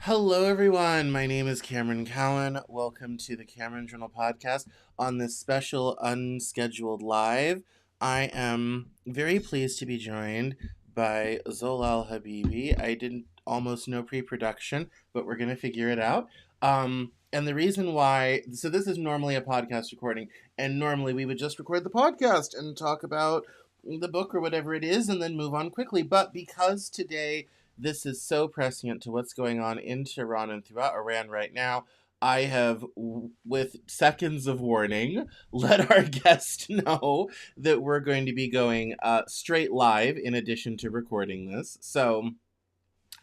Hello, everyone. My name is Cameron Cowan. Welcome to the Cameron Journal podcast on this special unscheduled live. I am very pleased to be joined by Zolai Habibi. I didn't almost know pre-production, but we're going to figure it out. And the reason why, so this is normally a podcast recording, and normally we would just record the podcast and talk about the book or whatever it is and then move on quickly. But because today this is so prescient to what's going on in Tehran and throughout Iran right now, I have, with seconds of warning, let our guest know that we're going to be going straight live in addition to recording this. So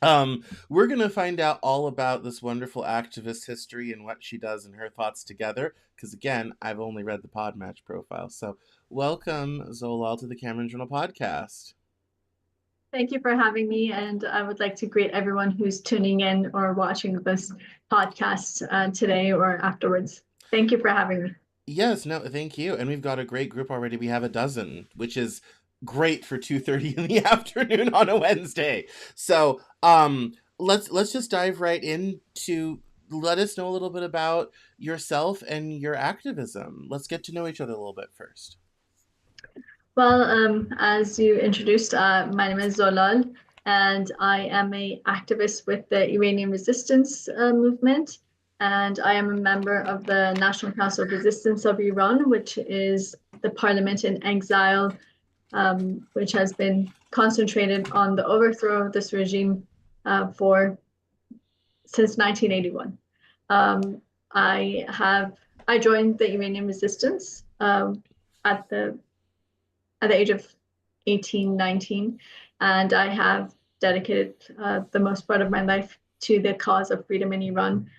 we're going to find out all about this wonderful activist history and what she does and her thoughts together. Because again, I've only read the Podmatch profile. So welcome, Zolal, to the Cameron Journal podcast. Thank you for having me, and I would like to greet everyone who's tuning in or watching this podcast today or afterwards. Thank you for having me. Yes, no, thank you. And we've got a great group already. We have a dozen, which is great for 2:30 in the afternoon on a Wednesday. So, let's just dive right into, let us know a little bit about yourself and your activism. Let's get to know each other a little bit first. Well, as you introduced, my name is Zolal, and I am an activist with the Iranian resistance movement, and I am a member of the National Council of Resistance of Iran, which is the parliament in exile, which has been concentrated on the overthrow of this regime since 1981. I joined the Iranian resistance at the age of 18, 19, and I have dedicated the most part of my life to the cause of freedom in Iran.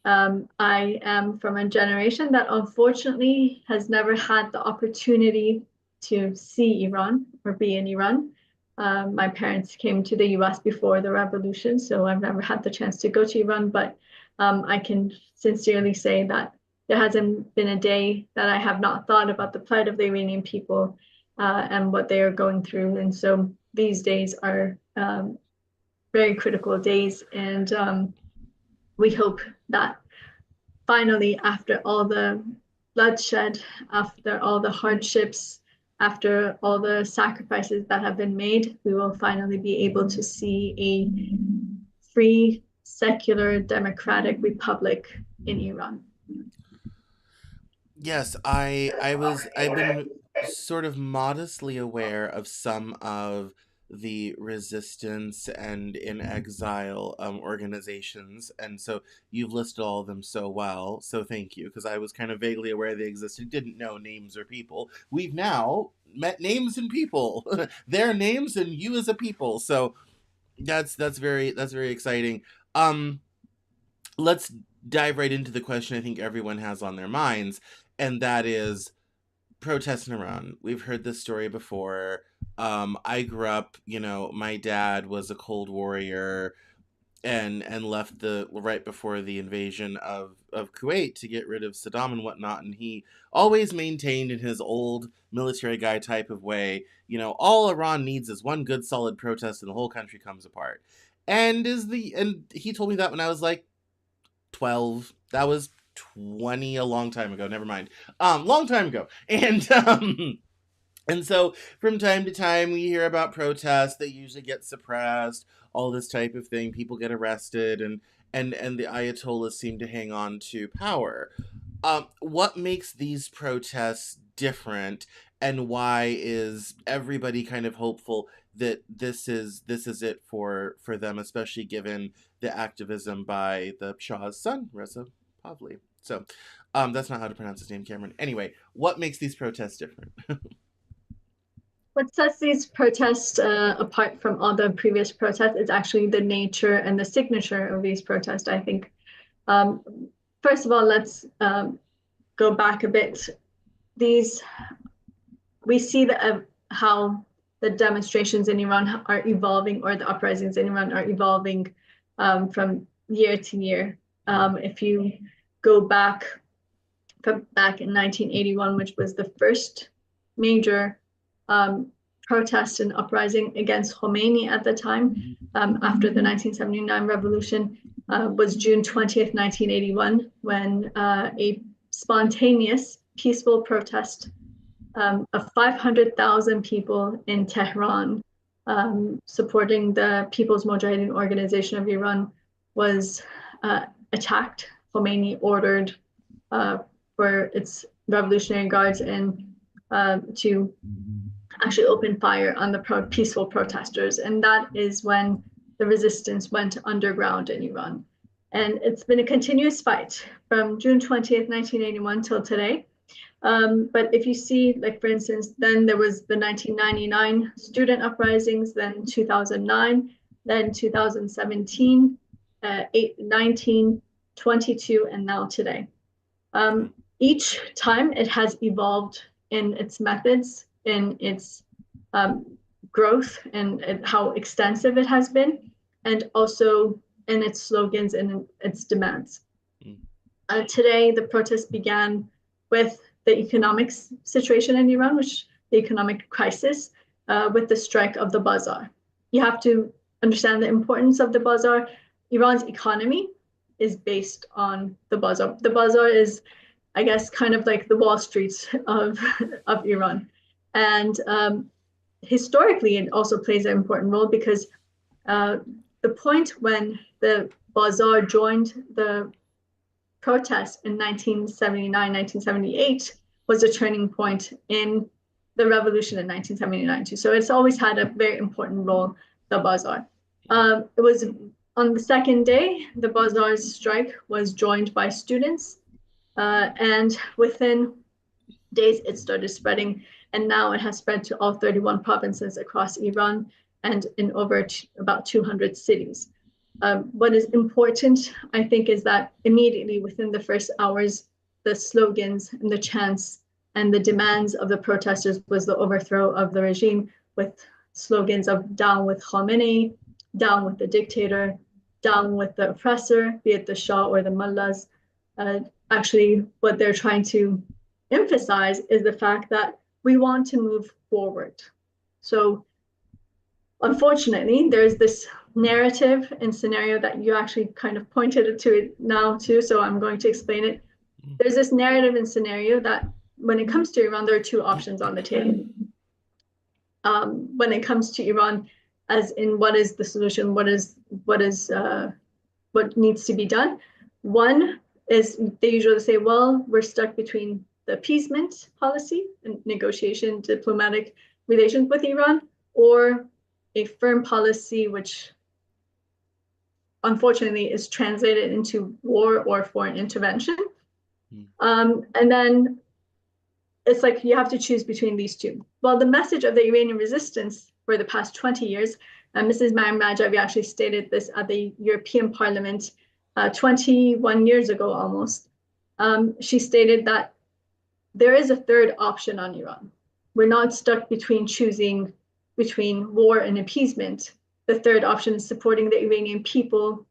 I am from a generation that unfortunately has never had the opportunity to see Iran or be in Iran. My parents came to the US before the revolution, so I've never had the chance to go to Iran, but I can sincerely say that there hasn't been a day that I have not thought about the plight of the Iranian people and what they are going through. And so these days are very critical days. And we hope that finally, after all the bloodshed, after all the hardships, after all the sacrifices that have been made, we will finally be able to see a free, secular, democratic republic in Iran. Yes, I've been sort of modestly aware of some of the resistance and in exile organizations, and so you've listed all of them so well, so thank you, because I was kind of vaguely aware they existed, didn't know names or people. We've now met names and people, their names and you as a people, so that's very exciting. Let's dive right into the question I think everyone has on their minds, and that is protests in Iran. We've heard this story before. I grew up, my dad was a Cold Warrior and left the right before the invasion of Kuwait to get rid of Saddam and whatnot, and he always maintained in his old military guy type of way, all Iran needs is one good solid protest and the whole country comes apart. And he told me that when I was like 12. That was 20, a long time ago, never mind, long time ago. And so from time to time we hear about protests. They usually get suppressed, all this type of thing. People get arrested, and the ayatollahs seem to hang on to power. What makes these protests different, and why is everybody kind of hopeful that this is it for them, especially given the activism by the Shah's son, Reza Pahlavi? So that's not how to pronounce his name, Cameron. Anyway, what makes these protests different? What sets these protests apart from all the previous protests is actually the nature and the signature of these protests, I think. Um, First of all, let's go back a bit. These we see how the demonstrations in Iran are evolving, or the uprisings in Iran are evolving from year to year. If you go back in 1981, which was the first major um, protest and uprising against Khomeini at the time, after the 1979 revolution, was June 20th, 1981, when a spontaneous, peaceful protest of 500,000 people in Tehran supporting the People's Mujahideen Organization of Iran was attacked. Khomeini ordered uh, for its Revolutionary Guards and to actually open fire on the peaceful protesters. And that is when the resistance went underground in Iran. And it's been a continuous fight from June 20th, 1981 till today. But if you see, like, for instance, then there was the 1999 student uprisings, then 2009, then 2017, 19, 22, and now today. Each time it has evolved in its methods, in its growth, and how extensive it has been, and also in its slogans and its demands. Today, the protest began with the economic situation in Iran, which the economic crisis, with the strike of the bazaar. You have to understand the importance of the bazaar. Iran's economy is based on the bazaar. The bazaar is, I guess, kind of like the Wall Street of Iran. And historically, it also plays an important role because the point when the bazaar joined the protests in 1979, 1978 was a turning point in the revolution in 1979 too. So it's always had a very important role, the bazaar. It was on the second day, the bazaar's strike was joined by students, and within days it started spreading, and now it has spread to all 31 provinces across Iran and in over about 200 cities. What is important, I think, is that immediately within the first hours, the slogans and the chants and the demands of the protesters was the overthrow of the regime, with slogans of down with Khomeini, down with the dictator, down with the oppressor, be it the Shah or the mullahs. Actually, what they're trying to emphasize is the fact that we want to move forward. So unfortunately, there's this narrative and scenario that you actually kind of pointed to it now too, so I'm going to explain it. There's this narrative and scenario that when it comes to Iran, there are two options on the table. When it comes to Iran, as in what is the solution, what needs to be done. One is they usually say, well, we're stuck between the appeasement policy and negotiation, diplomatic relations with Iran, or a firm policy, which unfortunately is translated into war or foreign intervention. And then it's like you have to choose between these two. Well, the message of the Iranian resistance for the past 20 years, Mrs. Maryam Rajavi actually stated this at the European Parliament 21 years ago almost. She stated that there is a third option on Iran. We're not stuck between choosing between war and appeasement. The third option is supporting the Iranian people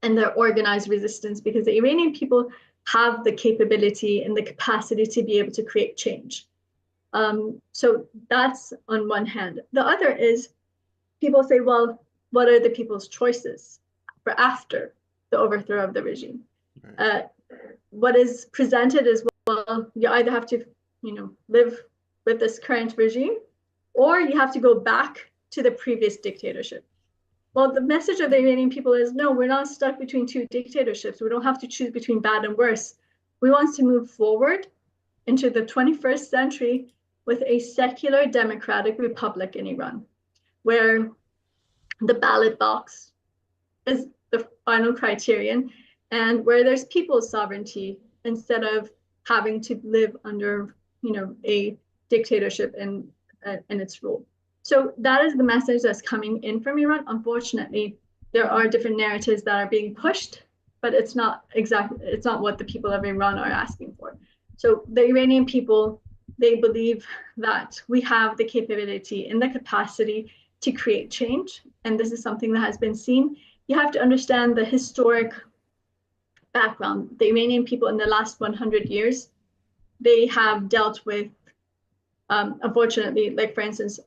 and their organized resistance, because the Iranian people have the capability and the capacity to be able to create change. So that's on one hand. The other is people say, well, what are the people's choices for after the overthrow of the regime? What is presented is, well, you either have to, live with this current regime, or you have to go back to the previous dictatorship. Well, the message of the Iranian people is, no, we're not stuck between two dictatorships. We don't have to choose between bad and worse. We want to move forward into the 21st century with a secular democratic republic in Iran, where the ballot box is the final criterion, and where there's people's sovereignty instead of having to live under, a dictatorship and in its rule. So that is the message that's coming in from Iran. Unfortunately, there are different narratives that are being pushed, but it's not what the people of Iran are asking for. So the Iranian people, they believe that we have the capability and the capacity to create change. And this is something that has been seen. You have to understand the historic background. The Iranian people in the last 100 years, they have dealt with, unfortunately, like for instance,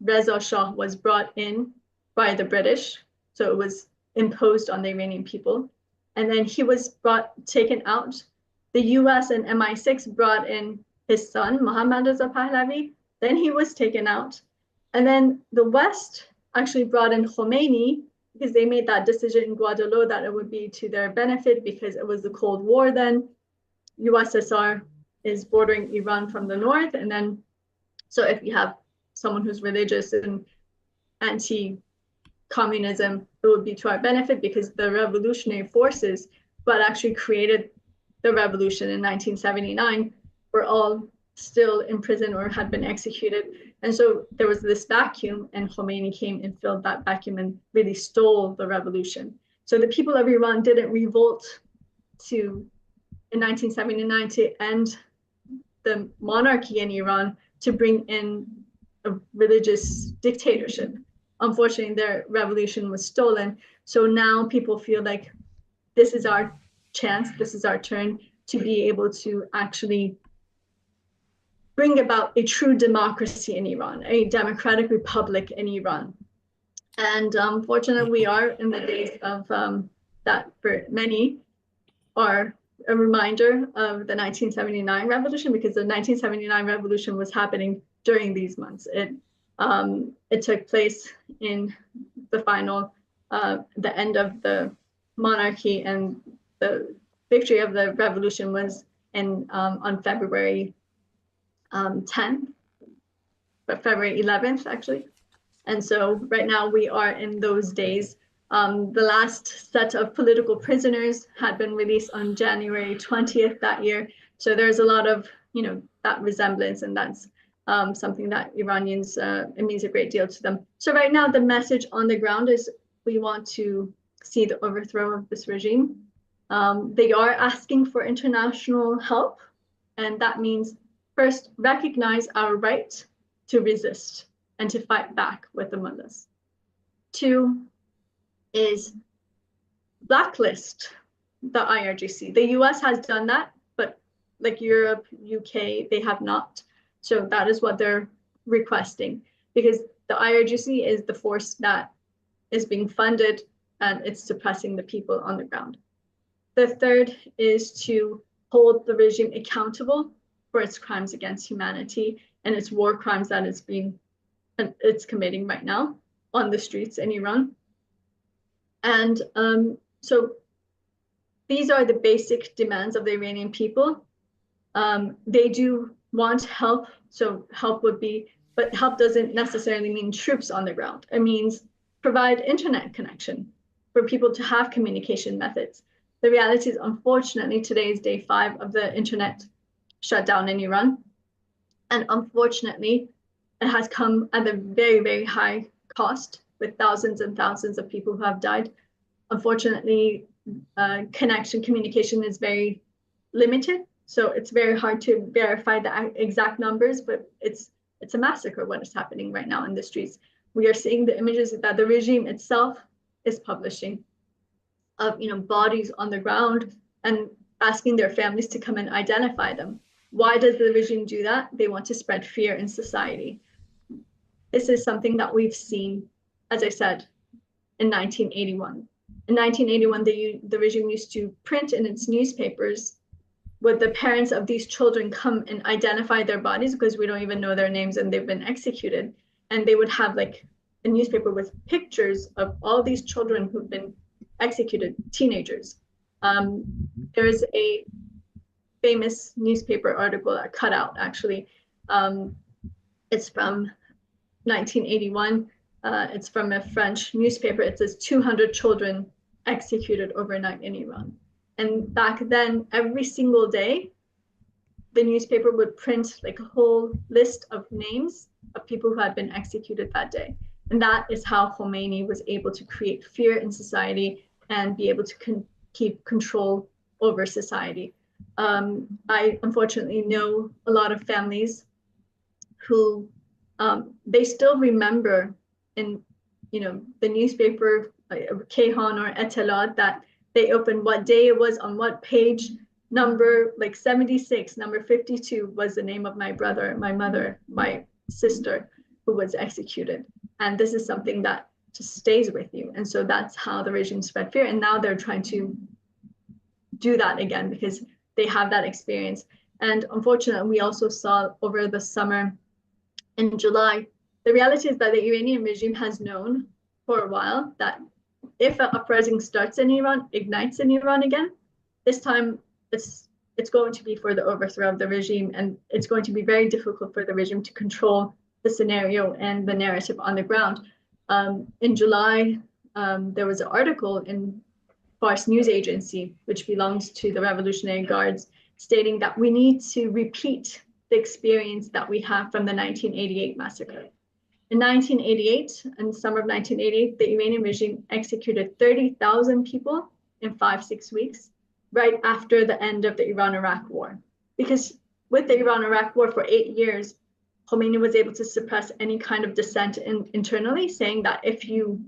Reza Shah was brought in by the British. So it was imposed on the Iranian people. And then he was taken out. The US and MI6 brought in his son, Mohammad Reza Pahlavi. Then he was taken out. And then the West actually brought in Khomeini because they made that decision in Guadeloupe that it would be to their benefit because it was the Cold War then. USSR is bordering Iran from the north. And then, so if you have someone who's religious and anti-communism, it would be to our benefit because the revolutionary forces that actually created the revolution in 1979 were all still in prison or had been executed. And so there was this vacuum, and Khomeini came and filled that vacuum and really stole the revolution. So the people of Iran didn't revolt in 1979 to end the monarchy in Iran to bring in a religious dictatorship. Unfortunately, their revolution was stolen. So now people feel like this is our chance, this is our turn to be able to actually bring about a true democracy in Iran, a democratic republic in Iran. And unfortunately, we are in the days of that for many are a reminder of the 1979 revolution, because the 1979 revolution was happening during these months. It took place in the final, the end of the monarchy, and the victory of the revolution was on February 10th, but February 11th actually. And so right now we are in those days. The last set of political prisoners had been released on January 20th that year. So there's a lot of, that resemblance, and that's something that Iranians, it means a great deal to them. So right now the message on the ground is we want to see the overthrow of this regime. They are asking for international help, and that means first recognize our right to resist and to fight back with the mullahs. Two is blacklist the IRGC. The US has done that, but like Europe, UK, they have not. So that is what they're requesting, because the IRGC is the force that is being funded and it's suppressing the people on the ground. The third is to hold the regime accountable for its crimes against humanity and its war crimes that it's committing right now on the streets in Iran. And so these are the basic demands of the Iranian people. They do want help, so help would be, but help doesn't necessarily mean troops on the ground. It means provide internet connection for people to have communication methods. The reality is, unfortunately, today is day 5 of the internet shutdown in Iran. And unfortunately, it has come at a very, very high cost, with thousands and thousands of people who have died. Unfortunately, communication is very limited. So it's very hard to verify the exact numbers, but it's a massacre what is happening right now in the streets. We are seeing the images that the regime itself is publishing of bodies on the ground and asking their families to come and identify them. Why does the regime do that? They want to spread fear in society. This is something that we've seen, as I said, in 1981. In 1981, the regime used to print in its newspapers would the parents of these children come and identify their bodies, because we don't even know their names and they've been executed. And they would have like a newspaper with pictures of all these children who've been executed, teenagers. There's a famous newspaper article that cut out actually. It's from 1981. It's from a French newspaper. It says 200 children executed overnight in Iran. And back then, every single day, the newspaper would print like a whole list of names of people who had been executed that day. And that is how Khomeini was able to create fear in society and be able to keep control over society. I unfortunately know a lot of families who they still remember in the newspaper Kehan or Etelat that they opened what day it was on what page number like 76 number 52 was the name of my brother, my mother, my sister who was executed. And this is something that just stays with you. And so that's how the regime spread fear. And now they're trying to do that again because they have that experience. And unfortunately, we also saw over the summer in July, the reality is that the Iranian regime has known for a while that if an uprising starts in Iran, ignites in Iran again, this time it's going to be for the overthrow of the regime, and it's going to be very difficult for the regime to control the scenario and the narrative on the ground. In July, there was an article in Fars News Agency, which belongs to the Revolutionary Guards, stating that we need to repeat the experience that we have from the 1988 massacre. In 1988, in the summer of 1988, the Iranian regime executed 30,000 people in 5-6 weeks, right after the end of the Iran-Iraq War. Because with the Iran-Iraq War for 8 years, Khomeini was able to suppress any kind of dissent internally, saying that if you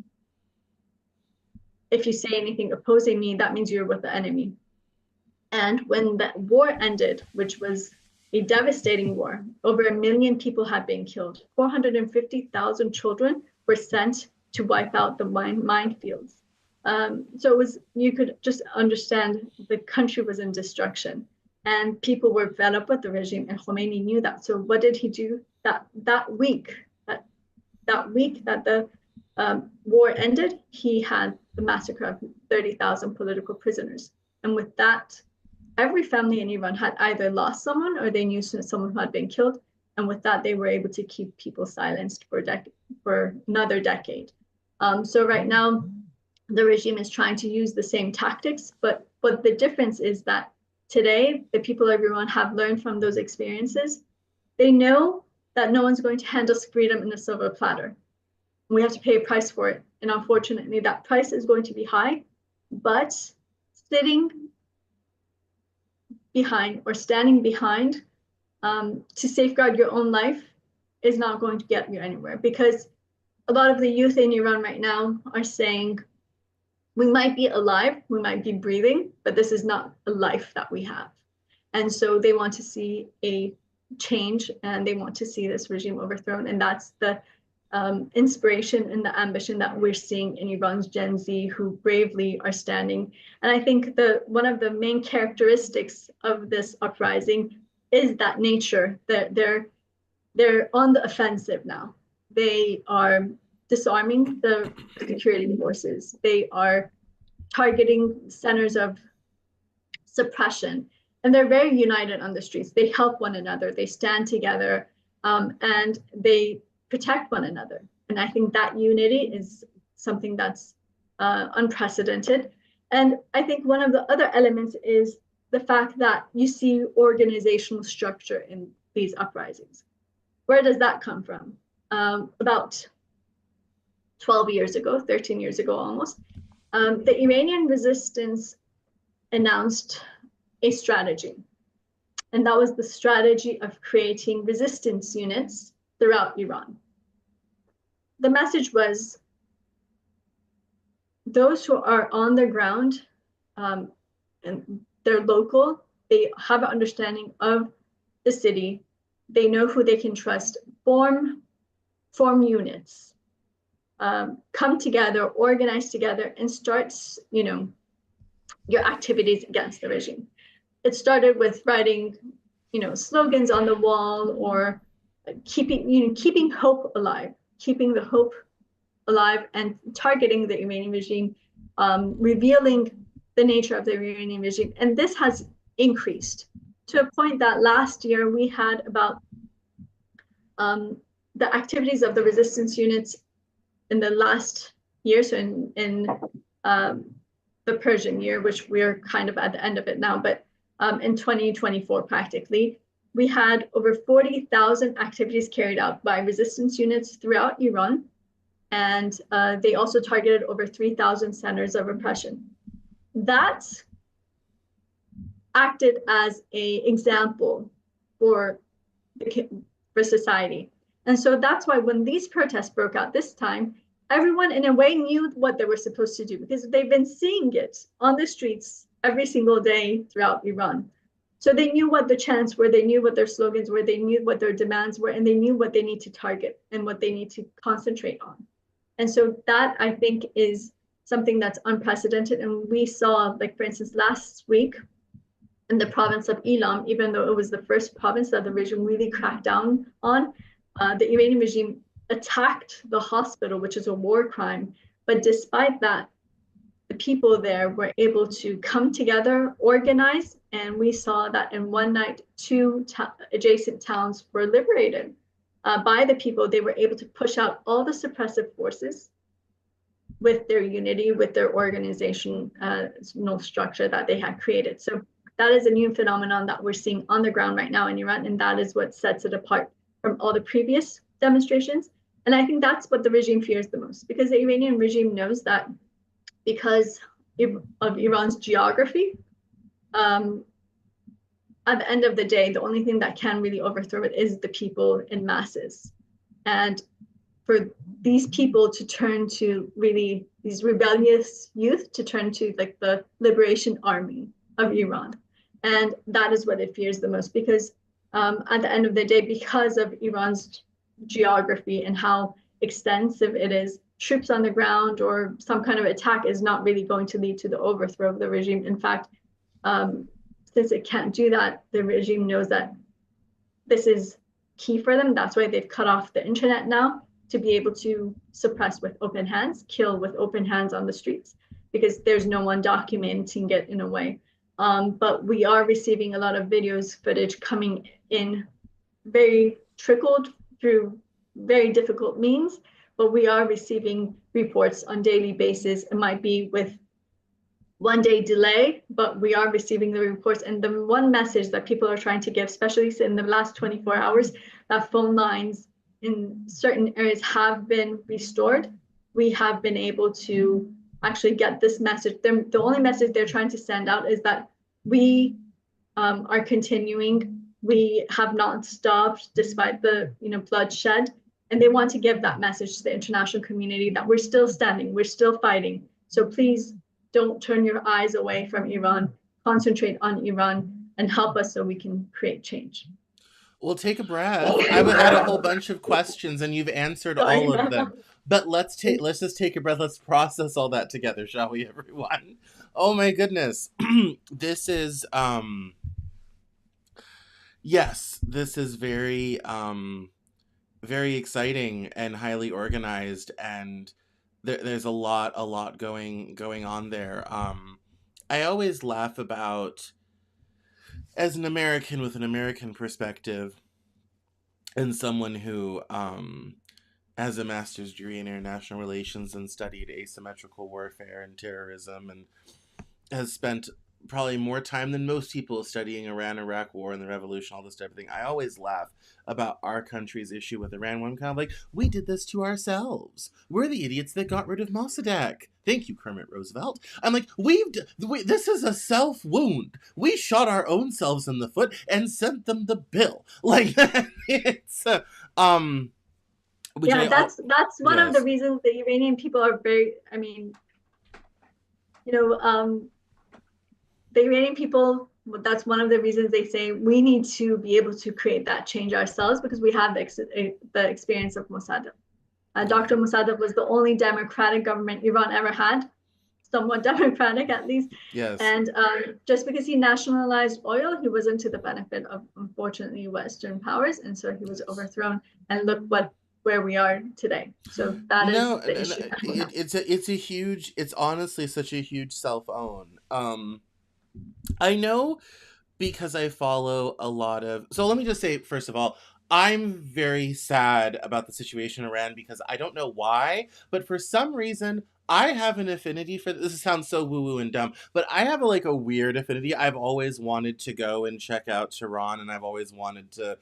say anything opposing me, that means you're with the enemy. And when that war ended, which was a devastating war, over 1 million people had been killed. 450,000 children were sent to wipe out the minefields. So it was, you could just understand the country was in destruction and people were fed up with the regime, and Khomeini knew that. So what did he do? That week that the war ended, he had the massacre of 30,000 political prisoners. And with that, every family in Iran had either lost someone or they knew someone who had been killed. And with that, they were able to keep people silenced for another decade. So right now, the regime is trying to use the same tactics, but the difference is that today, the people of Iran have learned from those experiences. They know that no one's going to hand us freedom in a silver platter. We have to pay a price for it. And unfortunately, that price is going to be high, but sitting behind or standing behind to safeguard your own life is not going to get you anywhere, because a lot of the youth in Iran right now are saying, we might be alive, we might be breathing, but this is not a life that we have. And so they want to see a change and they want to see this regime overthrown. And that's the inspiration and the ambition that we're seeing in Iran's Gen Z, who bravely are standing. And I think one of the main characteristics of this uprising is that nature. They're on the offensive now. They are disarming the security forces. They are targeting centers of suppression. And they're very united on the streets. They help one another. They stand together and they protect one another. And I think that unity is something that's unprecedented. And I think one of the other elements is the fact that you see organizational structure in these uprisings. Where does that come from? About 12 years ago, 13 years ago almost, the Iranian resistance announced a strategy. And that was the strategy of creating resistance units throughout Iran. The message was, those who are on the ground and they're local, they have an understanding of the city, they know who they can trust, form units, come together, organize together, and start, your activities against the regime. It started with writing, slogans on the wall, or keeping hope alive, keeping the hope alive, and targeting the Iranian regime, revealing the nature of the Iranian regime. And this has increased to a point that last year we had about the activities of the resistance units in the last year, so in the Persian year, which we're kind of at the end of it now, but in 2024 practically, we had over 40,000 activities carried out by resistance units throughout Iran, and they also targeted over 3,000 centers of oppression. That acted as a example for for society. And so that's why when these protests broke out this time, everyone in a way knew what they were supposed to do because they've been seeing it on the streets every single day throughout Iran. So they knew what the chants were, they knew what their slogans were, they knew what their demands were, and they knew what they need to target and what they need to concentrate on. And so that I think is something that's unprecedented. And we saw, like, for instance, last week, in the province of Elam, even though it was the first province that the regime really cracked down on, the Iranian regime attacked the hospital, which is a war crime. But despite that, the people there were able to come together, organize, and we saw that in one night, two adjacent towns were liberated by the people. They were able to push out all the suppressive forces with their unity, with their organizational structure that they had created. So that is a new phenomenon that we're seeing on the ground right now in Iran, and that is what sets it apart from all the previous demonstrations. And I think that's what the regime fears the most, because the Iranian regime knows that because of Iran's geography, at the end of the day, the only thing that can really overthrow it is the people in masses. And for these people to turn to really these rebellious youth to turn to like the liberation army of Iran. And that is what it fears the most, because at the end of the day, because of Iran's geography and how extensive it is, troops on the ground or some kind of attack is not really going to lead to the overthrow of the regime. In fact, since it can't do that, the regime knows that this is key for them. That's why they've cut off the internet now, to be able to suppress with open hands, kill with open hands on the streets, because there's no one documenting it in a way. But we are receiving a lot of videos, footage coming in, very trickled through very difficult means, but we are receiving reports on daily basis. It might be with 1 day delay, but we are receiving the reports. And the one message that people are trying to give, especially in the last 24 hours, that phone lines in certain areas have been restored. We have been able to actually get this message. The only message they're trying to send out is that we are continuing. We have not stopped despite the bloodshed. And they want to give that message to the international community that we're still standing, we're still fighting. So please don't turn your eyes away from Iran. Concentrate on Iran and help us so we can create change. Well, take a breath. I had a whole bunch of questions, and you've answered Sorry. all of them. But let's just take a breath. Let's process all that together, shall we, everyone? Oh my goodness, this is yes, this is very very exciting and highly organized, and there's a lot going on there. I always laugh about, as an American with an American perspective, and someone who has a master's degree in international relations and studied asymmetrical warfare and terrorism, and has spent probably more time than most people studying Iran, Iraq war and the revolution, all this type of thing. I always laugh about our country's issue with Iran when I'm kind of like, we did this to ourselves. We're the idiots that got rid of Mossadegh. Thank you, Kermit Roosevelt. I'm like, this is a self wound. We shot our own selves in the foot and sent them the bill. Like, it's that's one of the reasons the Iranian people are very, the Iranian people, that's one of the reasons they say we need to be able to create that change ourselves, because we have the experience of Mossadegh. Dr. Mossadegh was the only democratic government Iran ever had, somewhat democratic at least. Yes. And just because he nationalized oil, he wasn't to the benefit of, unfortunately, Western powers. And so he was overthrown. And look where we are today. So that is the issue. It's honestly such a huge self-own. I know, because I follow a lot of, so let me just say, first of all, I'm very sad about the situation in Iran, because I don't know why, but for some reason, I have an affinity for this. Sounds so woo woo and dumb, but I have like a weird affinity. I've always wanted to go and check out Tehran, and I've always wanted to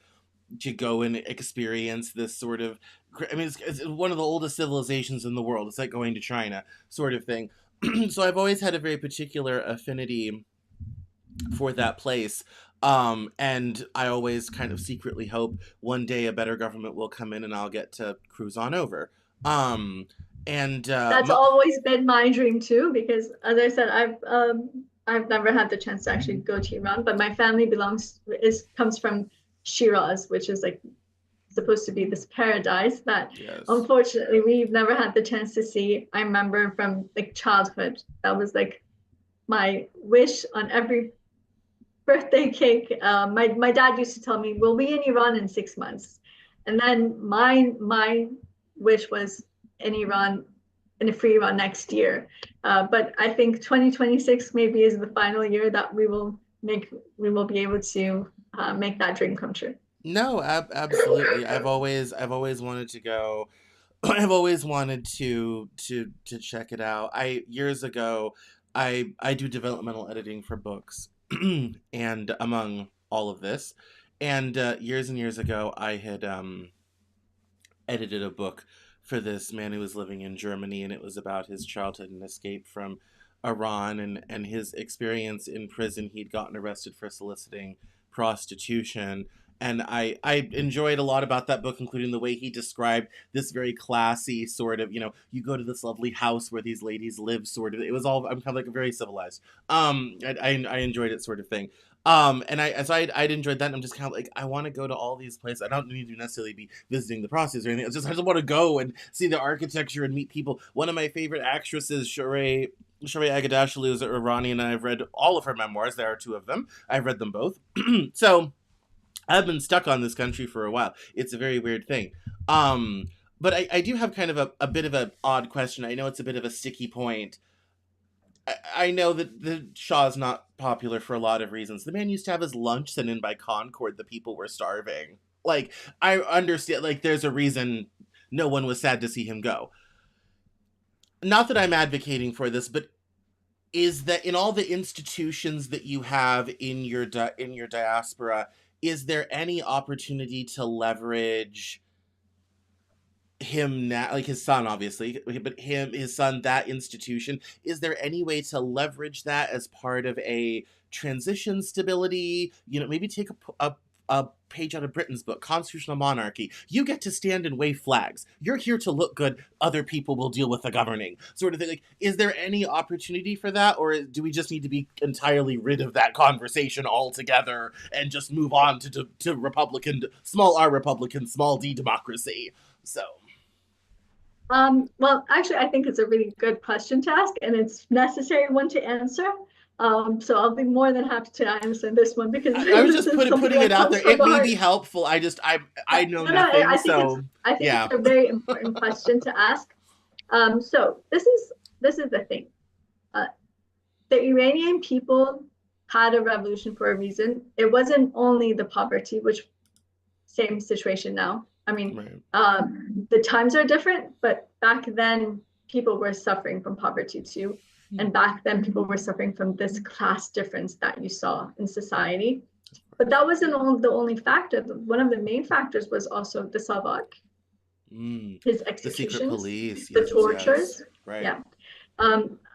go and experience this sort of. I mean, it's one of the oldest civilizations in the world. It's like going to China, sort of thing. So I've always had a very particular affinity for that place. And I always kind of secretly hope one day a better government will come in and I'll get to cruise on over. Um, and That's always been my dream too, because as I said, I've never had the chance to actually go to Iran, but my family comes from Shiraz, which is like supposed to be this paradise that yes. unfortunately we've never had the chance to see. I remember from like childhood, that was like my wish on every birthday cake. My dad used to tell me, "We'll be in Iran in 6 months," and then my wish was in Iran, in a free Iran next year. But I think 2026 maybe is the final year that we will be able to make that dream come true. No, absolutely. I've always wanted to go. I've always wanted to check it out. I years ago, I do developmental editing for books, and among all of this, and years and years ago, I had edited a book for this man who was living in Germany, and it was about his childhood and escape from Iran and his experience in prison. He'd gotten arrested for soliciting prostitution. And I enjoyed a lot about that book, including the way he described this very classy sort of, you go to this lovely house where these ladies live, sort of. It was all, I'm kind of like very civilized. I enjoyed it, sort of thing. And I'd enjoyed that, and I'm just kind of like, I want to go to all these places. I don't need to necessarily be visiting the process or anything. I just want to go and see the architecture and meet people. One of my favorite actresses, Sheree Aghdashloo, is Iranian, and I've read all of her memoirs. There are two of them. I've read them both. So I've been stuck on this country for a while. It's a very weird thing. Um, but I do have kind of a bit of an odd question. I know it's a bit of a sticky point. I know that the Shah's not popular for a lot of reasons. The man used to have his lunch sent in by Concord. The people were starving. Like, I understand, like, there's a reason no one was sad to see him go. Not that I'm advocating for this, but is that in all the institutions that you have in your in your diaspora, is there any opportunity to leverage him now, like his son obviously, but his son, that institution, is there any way to leverage that as part of a transition stability, maybe take a page out of Britain's book, Constitutional Monarchy. You get to stand and wave flags. You're here to look good. Other people will deal with the governing, sort of thing. Like, is there any opportunity for that, or do we just need to be entirely rid of that conversation altogether and just move on to Republican, small R Republican, small D democracy? So. Well, actually, I think it's a really good question to ask, and it's necessary one to answer. So I'll be more than happy to answer this one because I was this just is something putting it that out comes there. from It the may heart. be helpful. I know No, no, nothing, I so think it's yeah. a very important question to ask. So this is the thing. Uh, the Iranian people had a revolution for a reason. It wasn't only the poverty, which same situation now. I mean, Right. the times are different, but back then people were suffering from poverty too. And back then people were suffering from this class difference that you saw in society. But that wasn't the only factor. One of the main factors was also the Savak, Mm. his The secret executions, police. the Yes, yes, yes. tortures. Right. Yeah.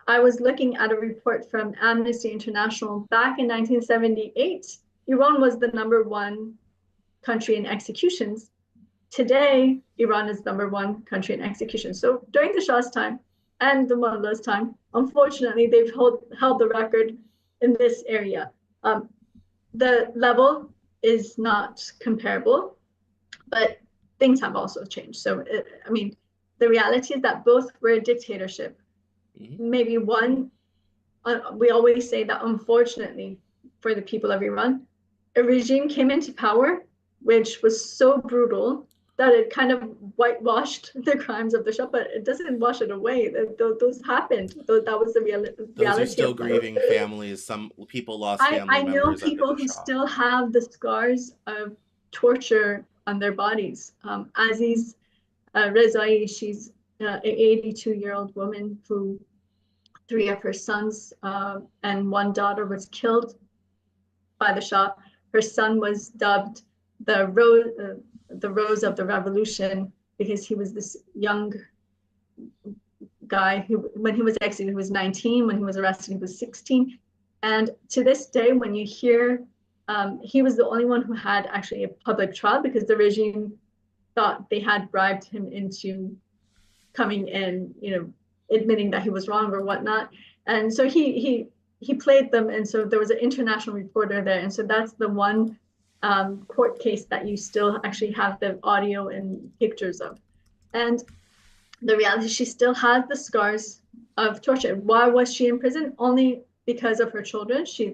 I was looking at a report from Amnesty International back in 1978. Iran was the number one country in executions. Today, Iran is number one country in execution. So during the Shah's time and the Mullah's time, unfortunately, they've held the record in this area. The level is not comparable, but things have also changed. So, I mean, the reality is that both were a dictatorship. Mm-hmm. Maybe one, we always say that unfortunately for the people of Iran, a regime came into power which was so brutal that it kind of whitewashed the crimes of the Shah, but it doesn't wash it away. Those happened. That was the Those are reality still of life. grieving families. Some people lost family I know members under people the who Shah. still have the scars of torture on their bodies. Aziz Rezai, an 82-year-old woman who three of her sons and one daughter was killed by the Shah. Her son was dubbed the Rose of the Revolution because he was this young guy who, when he was executed, he was 19. When he was arrested, he was 16. And to this day, when you hear, he was the only one who had actually a public trial because the regime thought they had bribed him into coming in, admitting that he was wrong or whatnot. And so he played them, and so there was an international reporter there, and so that's the one court case that you still actually have the audio and pictures of. And the reality, she still has the scars of torture. Why was she in prison? Only because of her children. She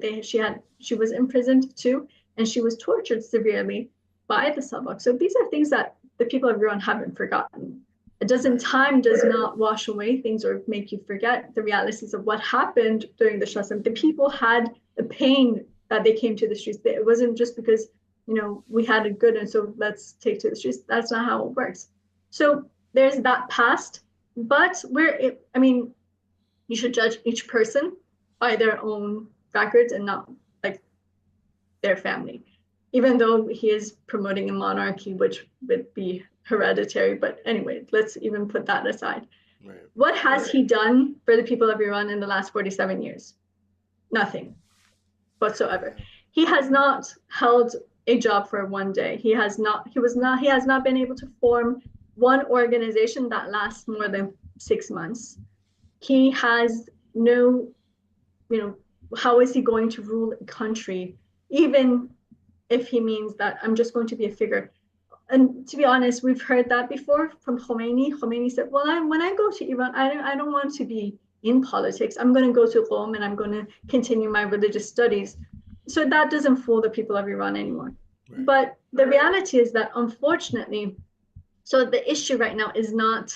was imprisoned too, and she was tortured severely by the Savak. So these are things that the people of Iran haven't forgotten. Time does not wash away things or make you forget the realities of what happened during the Shah. The people had the pain that they came to the streets. It wasn't just because, we had it good and so let's take to the streets. That's not how it works. So there's that past, but you should judge each person by their own records and not like their family. Even though he is promoting a monarchy, which would be hereditary. But anyway, let's even put that aside. Right. What has he done for the people of Iran in the last 47 years? Nothing whatsoever. He has not held a job for one day. He has not been able to form one organization that lasts more than 6 months. He has no, how is he going to rule a country, even if he means that I'm just going to be a figure? And to be honest, we've heard that before from Khomeini. Khomeini said, well, when I go to Iran, I don't want to be in politics. I'm going to go to Qom and I'm going to continue my religious studies. So that doesn't fool the people of Iran anymore. Right. But the reality is that, unfortunately, so the issue right now is not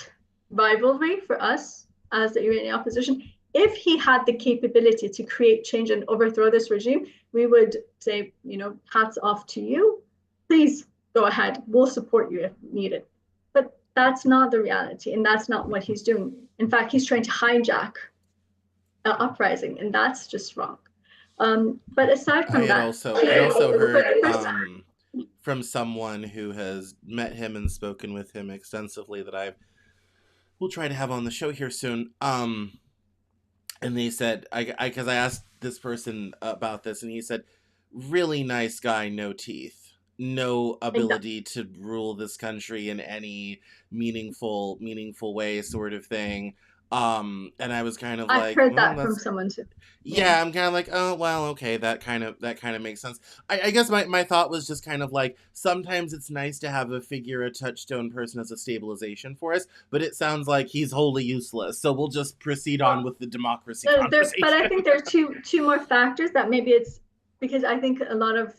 rivalry for us as the Iranian opposition. If he had the capability to create change and overthrow this regime, we would say, hats off to you. Please go ahead. We'll support you if needed. But that's not the reality, and that's not what he's doing. In fact, he's trying to hijack an uprising, and that's just wrong. But aside from that, I also heard from someone who has met him and spoken with him extensively that we'll try to have on the show here soon. And they said, because I asked this person about this, and he said, really nice guy, no teeth, no ability to rule this country in any meaningful way, sort of thing. And I was kind of I've heard that from someone too. Yeah, I'm kind of like, oh, well, okay, that kind of makes sense. I guess my thought was just kind of like, sometimes it's nice to have a touchstone person as a stabilization for us, but it sounds like he's wholly useless. So we'll just proceed on with the democracy conversation. But I think there's two more factors that maybe it's because I think a lot of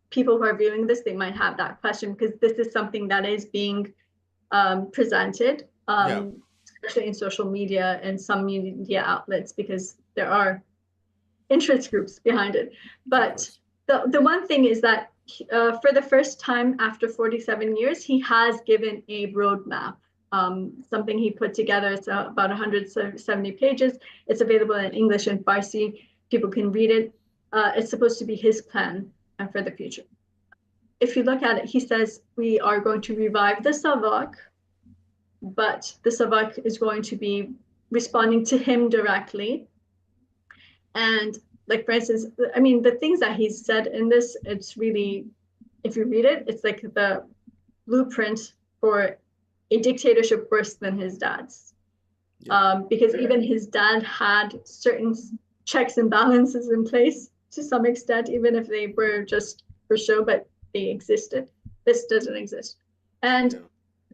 people who are viewing this, they might have that question because this is something that is being presented. Especially in social media and some media outlets, because there are interest groups behind it. But the one thing is that for the first time after 47 years, he has given a roadmap, something he put together. It's about 170 pages. It's available in English and Farsi. People can read it. It's supposed to be his plan for the future. If you look at it, he says, we are going to revive the Savak, but the Savak is going to be responding to him directly. And like, for instance, the things that he's said in this, it's really, if you read it, it's like the blueprint for a dictatorship worse than his dad's. Yeah. Because even his dad had certain checks and balances in place to some extent, even if they were just for show, but they existed. This doesn't exist. And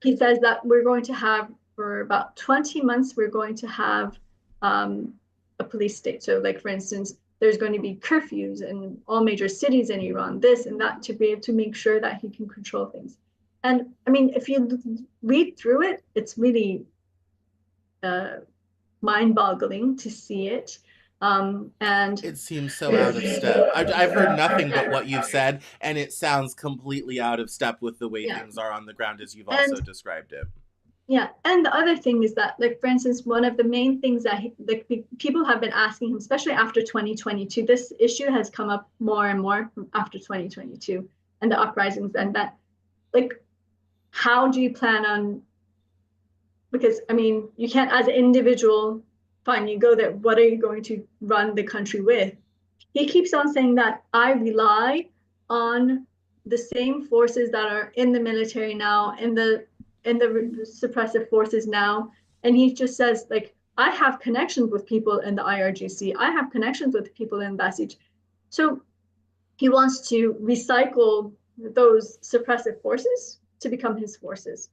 he says that we're going to have, for about 20 months, we're going to have a police state. So like, for instance, there's going to be curfews in all major cities in Iran, this and that, to be able to make sure that he can control things. And if you read through it, it's really mind-boggling to see it. And it seems so out of step. I've heard nothing but what you've said, and it sounds completely out of step with the way things are on the ground as you've also described it. Yeah, and the other thing is that, like, for instance, one of the main things that people have been asking him, especially after 2022, this issue has come up more and more after 2022 and the uprisings, and that, like, how do you plan on, because I mean, you can't, as an individual, fine, you go there, what are you going to run the country with? He keeps on saying that I rely on the same forces that are in the military now, in the suppressive forces now, and he just says, like, I have connections with people in the IRGC, I have connections with people in Basij. So he wants to recycle those suppressive forces to become his forces.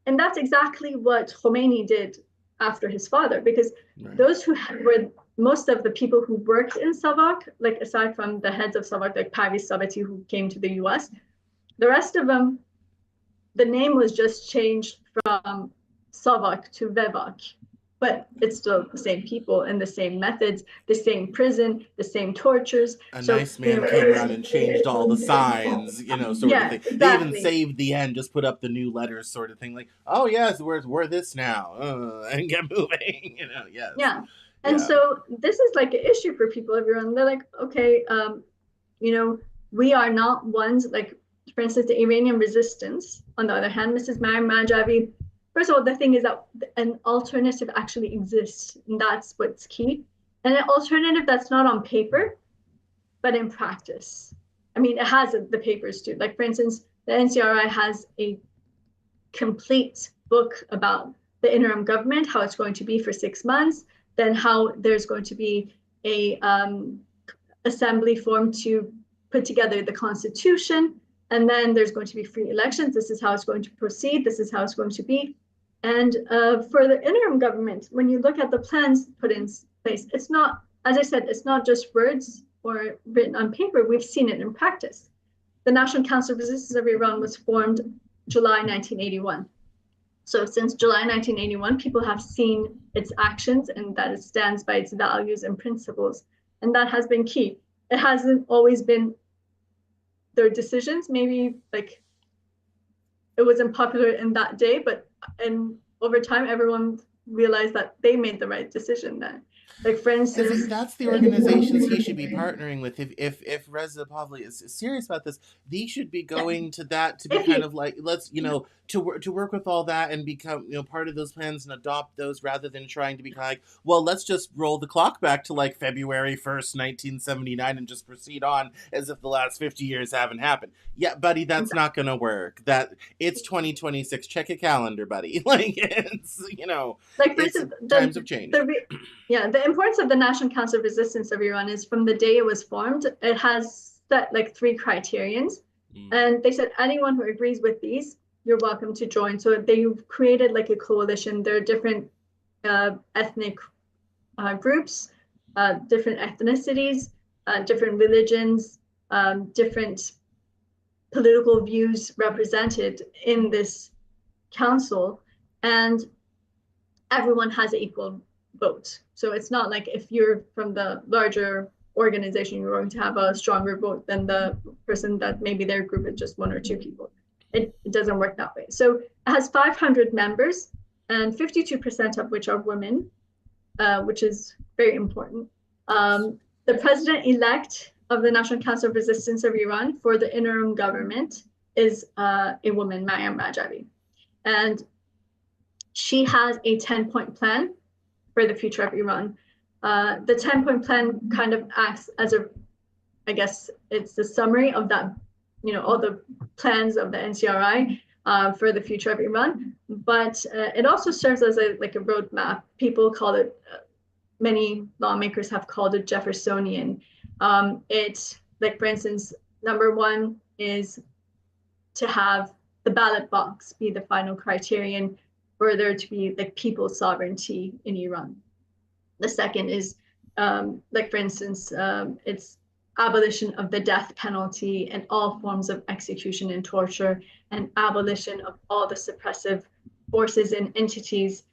And that's exactly what Khomeini did after his father, because Right. those who were most of the people who worked in Savak, like aside from the heads of Savak, like Pavis Sabati, who came to the US, the rest of them, the name was just changed from Savak to Vevak, but it's still the same people and the same methods, the same prison, the same tortures. A So, nice you man know, came around and changed all the signs, sort of yeah, thing. They even exactly. saved the end, just put up the new letters, sort of thing. Like, oh yes, we're this now, and get moving. Yes, Yeah. And yeah, so this is like an issue for people, everyone. They're like, okay, you know, we are not ones like, for instance, the Iranian resistance. On the other hand, Mrs. Mariam Rajavi, first of all, the thing is that an alternative actually exists, and that's what's key. And an alternative that's not on paper, but in practice. I mean, it has the papers too. Like, for instance, the NCRI has a complete book about the interim government, how it's going to be for 6 months, then how there's going to be a assembly formed to put together the constitution, and then there's going to be free elections. This is how it's going to proceed. This is how it's going to be. And for the interim government, when you look at the plans put in place, it's not, as I said, it's not just words or written on paper. We've seen it in practice. The National Council of Resistance of Iran was formed July 1981. So since July 1981, people have seen its actions and that it stands by its values and principles. And that has been key. It hasn't always been their decisions. Maybe like it wasn't popular in that day, but and over time, everyone realized that they made the right decision then. Like, for and see, instance, that's the organizations he should be partnering with. If Reza Pahlavi is serious about this, they should be yeah, going to that to be if kind you, of like, let's to work with all that and become part of those plans and adopt those, rather than trying to be kind of like, well, let's just roll the clock back to like February 1st, 1979, and just proceed on as if the last 50 years haven't happened. Yeah, buddy, that's not gonna work. That It's 2026. Check a calendar, buddy. Like, like for it's instance, times have changed. yeah, the importance of the National Council of Resistance of Iran is from the day it was formed, it has set like three criterions. Mm. And they said anyone who agrees with these, you're welcome to join. So they've created like a coalition. There are different ethnic groups, different ethnicities, different religions, different political views represented in this council. And everyone has an equal vote. So it's not like if you're from the larger organization, you're going to have a stronger vote than the person that maybe their group is just one or two people. It doesn't work that way. So it has 500 members, and 52% of which are women, which is very important. Yes. The president elect of the National Council of Resistance of Iran for the interim government is a woman, Mariam Rajavi. And she has a 10-point plan for the future of Iran. The 10-point plan kind of acts as I guess it's the summary of that, all the plans of the NCRI for the future of Iran. But it also serves as like a roadmap. People call it, many lawmakers have called it Jeffersonian. It's like, for instance, number one is to have the ballot box be the final criterion for there to be like people's sovereignty in Iran. The second is, like, for instance, it's abolition of the death penalty and all forms of execution and torture, and abolition of all the suppressive forces and entities,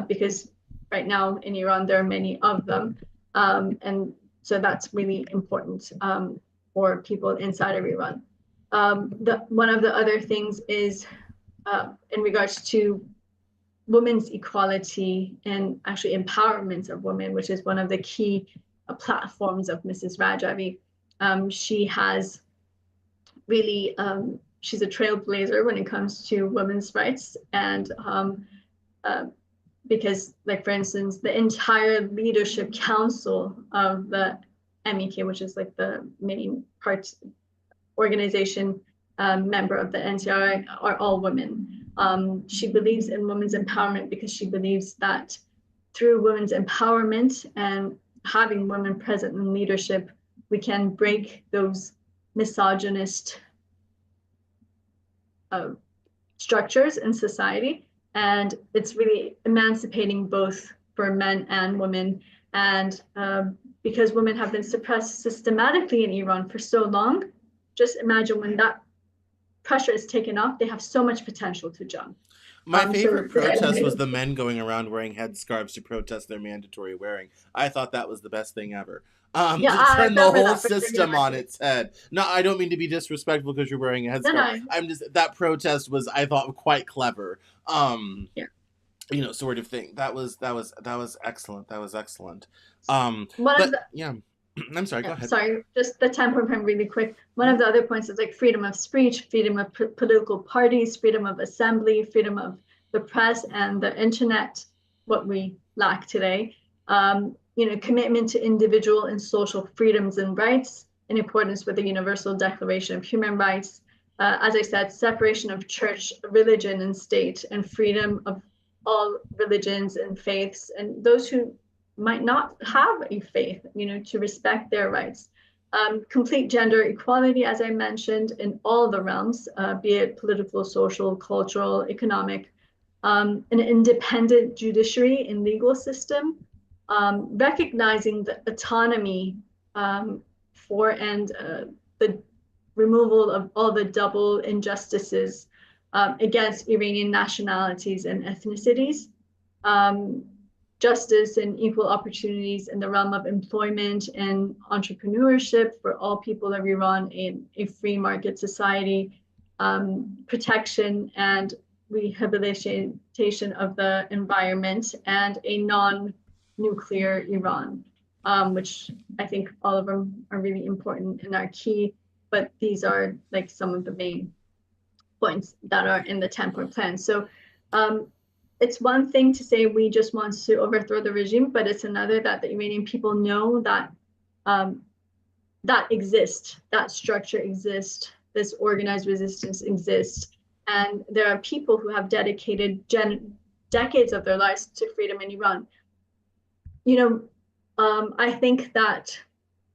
because right now in Iran there are many of them, and so that's really important for people inside of Iran. One of the other things is in regards to women's equality and actually empowerment of women, which is one of the key platforms of Mrs. Rajavi. She has really, she's a trailblazer when it comes to women's rights. And uh, because, like, for instance, the entire leadership council of the MEK, which is like the main part organization member of the NCRI, are all women. She believes in women's empowerment because she believes that through women's empowerment and having women present in leadership, we can break those misogynist uh, structures in society. And it's really emancipating both for men and women. And because women have been suppressed systematically in Iran for so long, just imagine when that pressure is taken off, they have so much potential to jump. My So favorite protest was the men going around wearing headscarves to protest their mandatory wearing. I thought that was the best thing ever. yeah, To I turn the remember whole that for sure. Yeah, system on its head. No, I don't mean to be disrespectful because you're wearing a no, headscarf. no, I'm just that protest was, I thought, quite clever. yeah. Sort of thing. That was excellent. That was excellent. One of But the yeah, I'm sorry. Go Yeah, ahead. sorry, just the 10-point plan really quick. One of Mhm. the other points is like freedom of speech, freedom of political parties, freedom of assembly, freedom of the press and the internet, what we lack today. Commitment to individual and social freedoms and rights in accordance with the Universal Declaration of Human Rights. As I said, separation of church, religion, and state, and freedom of all religions and faiths, and those who might not have a faith, to respect their rights. Complete gender equality, as I mentioned, in all the realms, be it political, social, cultural, economic, an independent judiciary and legal system, recognizing the autonomy for and the removal of all the double injustices against Iranian nationalities and ethnicities, um, justice and equal opportunities in the realm of employment and entrepreneurship for all people of Iran in a free market society, protection and rehabilitation of the environment, and a non-nuclear Iran, which I think all of them are really important and are key, but these are like some of the main points that are in the 10-point plan. So um, it's one thing to say we just want to overthrow the regime, but it's another that the Iranian people know that um, that exists, that structure exists, this organized resistance exists, and there are people who have dedicated decades of their lives to freedom in Iran. I think that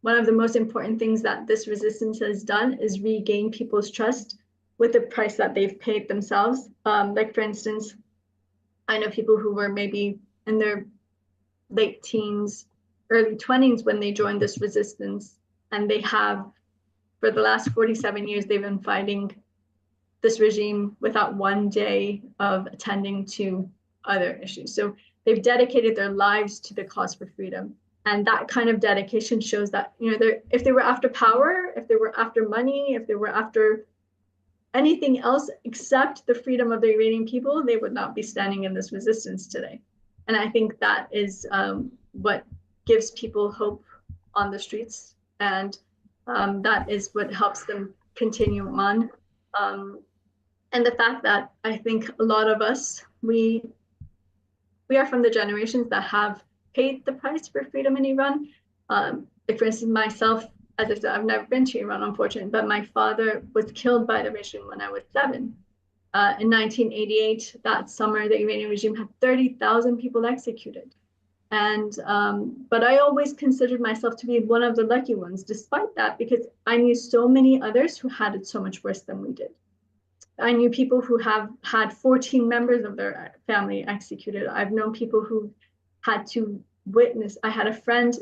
one of the most important things that this resistance has done is regain people's trust with the price that they've paid themselves. Like, for instance, I know people who were maybe in their late teens, early 20s when they joined this resistance, and they have, for the last 47 years, they've been fighting this regime without one day of attending to other issues. So they've dedicated their lives to the cause for freedom. And that kind of dedication shows that, if they were after power, if they were after money, if they were after anything else except the freedom of the Iranian people, they would not be standing in this resistance today. And I think that is what gives people hope on the streets. And that is what helps them continue on. And the fact that I think a lot of us, we are from the generations that have paid the price for freedom in Iran. Like, for instance, myself, as I said, I've never been to Iran, unfortunately, but my father was killed by the regime when I was 7. In 1988, that summer, the Iranian regime had 30,000 people executed. And but I always considered myself to be one of the lucky ones, despite that, because I knew so many others who had it so much worse than we did. I knew people who have had 14 members of their family executed. I've known people who had to witness. I had a friend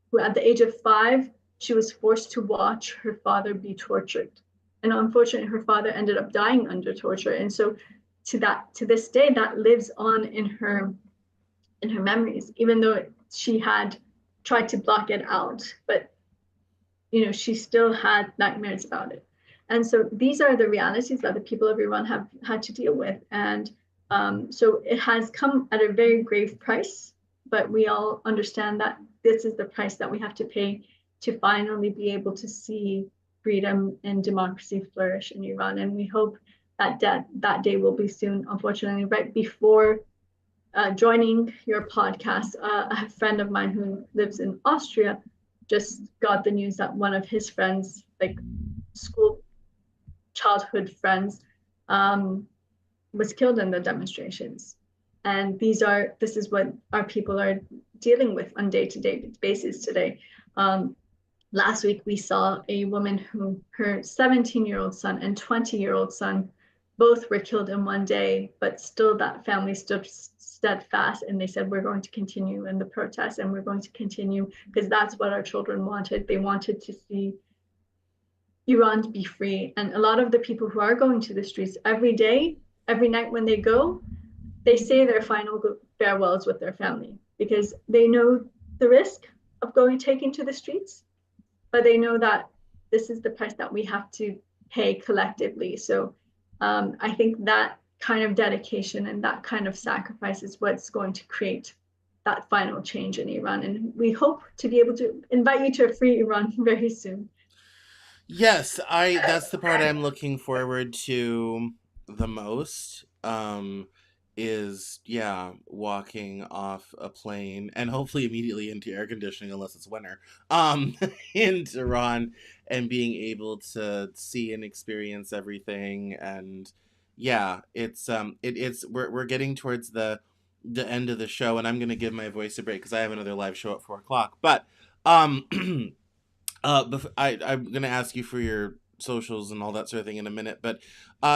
who, at the age of 5, she was forced to watch her father be tortured. And unfortunately, her father ended up dying under torture. And so to this day, that lives on in her memories, even though she had tried to block it out. But she still had nightmares about it. And so these are the realities that the people of Iran have had to deal with. And So it has come at a very grave price, but we all understand that this is the price that we have to pay to finally be able to see freedom and democracy flourish in Iran. And we hope that day will be soon. Unfortunately, right before joining your podcast, a friend of mine who lives in Austria just got the news that one of his friends, like school childhood friends, um, was killed in the demonstrations. And this is what our people are dealing with on day-to-day basis today. Last week we saw a woman who her 17-year-old son and 20-year-old son both were killed in one day, but still that family stood steadfast and they said, we're going to continue in the protest and we're going to continue because that's what our children wanted. They wanted to see Iran to be free. And a lot of the people who are going to the streets every day, every night when they go, they say their final farewells with their family because they know the risk of taking to the streets, but they know that this is the price that we have to pay collectively. So I think that kind of dedication and that kind of sacrifice is what's going to create that final change in Iran. And we hope to be able to invite you to a free Iran very soon. Yes, I that's the part I'm looking forward to the most. Is yeah, walking off a plane and hopefully immediately into air conditioning unless it's winter. In Tehran and being able to see and experience everything and yeah, it's we're getting towards the end of the show and I'm gonna give my voice a break because I have another live show at 4 o'clock. But um I'm gonna ask you for your socials and all that sort of thing in a minute, but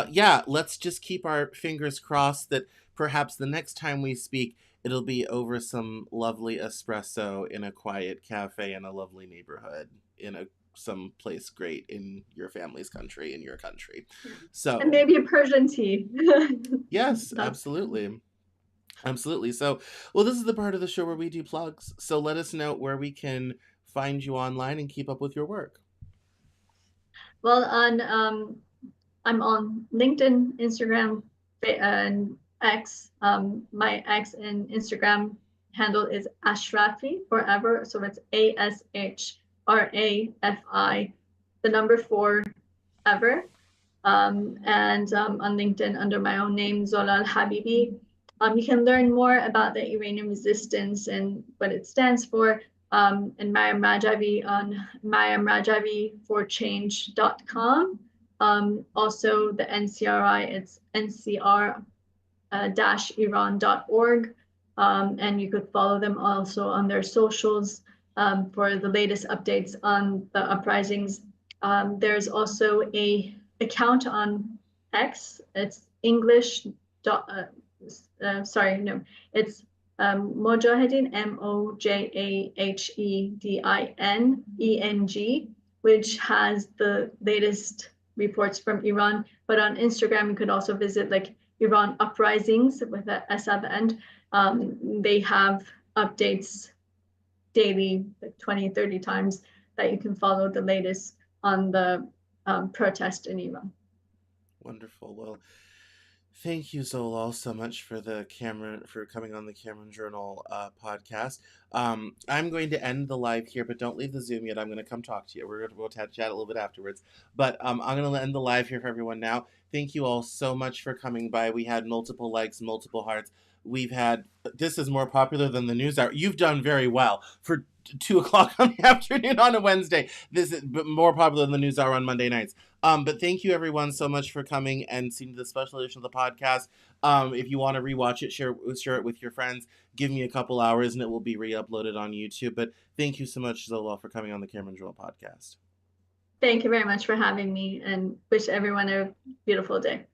yeah, let's just keep our fingers crossed that perhaps the next time we speak, it'll be over some lovely espresso in a quiet cafe in a lovely neighborhood in a some place great in your family's country in your country. And So maybe a Persian tea. yes, That's absolutely. Absolutely. So, well, this is the part of the show where we do plugs. So let us know where we can find you online and keep up with your work. well on I'm on LinkedIn, Instagram, and X. My X and Instagram handle is Ashrafi forever. So it's ASHRAFI, the number four ever. And on LinkedIn under my own name, Zolai Habibi. You can learn more about the Iranian resistance and what it stands for and Mariam Rajavi on mariamrajaviforchange.com. Also, the NCRI, it's ncr-iran.org. And you could follow them also on their socials for the latest updates on the uprisings. There's also a account on X. It's English. Sorry, no, it's Mojahedin, Mojahedin, which has the latest reports from Iran. But on Instagram, you could also visit like Iran uprisings with a S at the end. They have updates daily, like 20, 30 times that you can follow the latest on the protest in Iran. Wonderful. Well, thank you, Zolal, so much for the Cameron for coming on the Cameron Journal podcast. I'm going to end the live here, but don't leave the Zoom yet. I'm going to come talk to you. We'll chat a little bit afterwards. But I'm going to end the live here for everyone now. Thank you all so much for coming by. We had multiple likes, multiple hearts. We've had this is more popular than the news hour. You've done very well for 2 o'clock on the afternoon on a Wednesday. This is more popular than the news hour on Monday nights. But thank you everyone so much for coming and seeing the special edition of the podcast. If you want to rewatch it, share it with your friends. Give me a couple hours and it will be re-uploaded on YouTube. But thank you so much, Zola, for coming on the Cameron Journal podcast. Thank you very much for having me and wish everyone a beautiful day.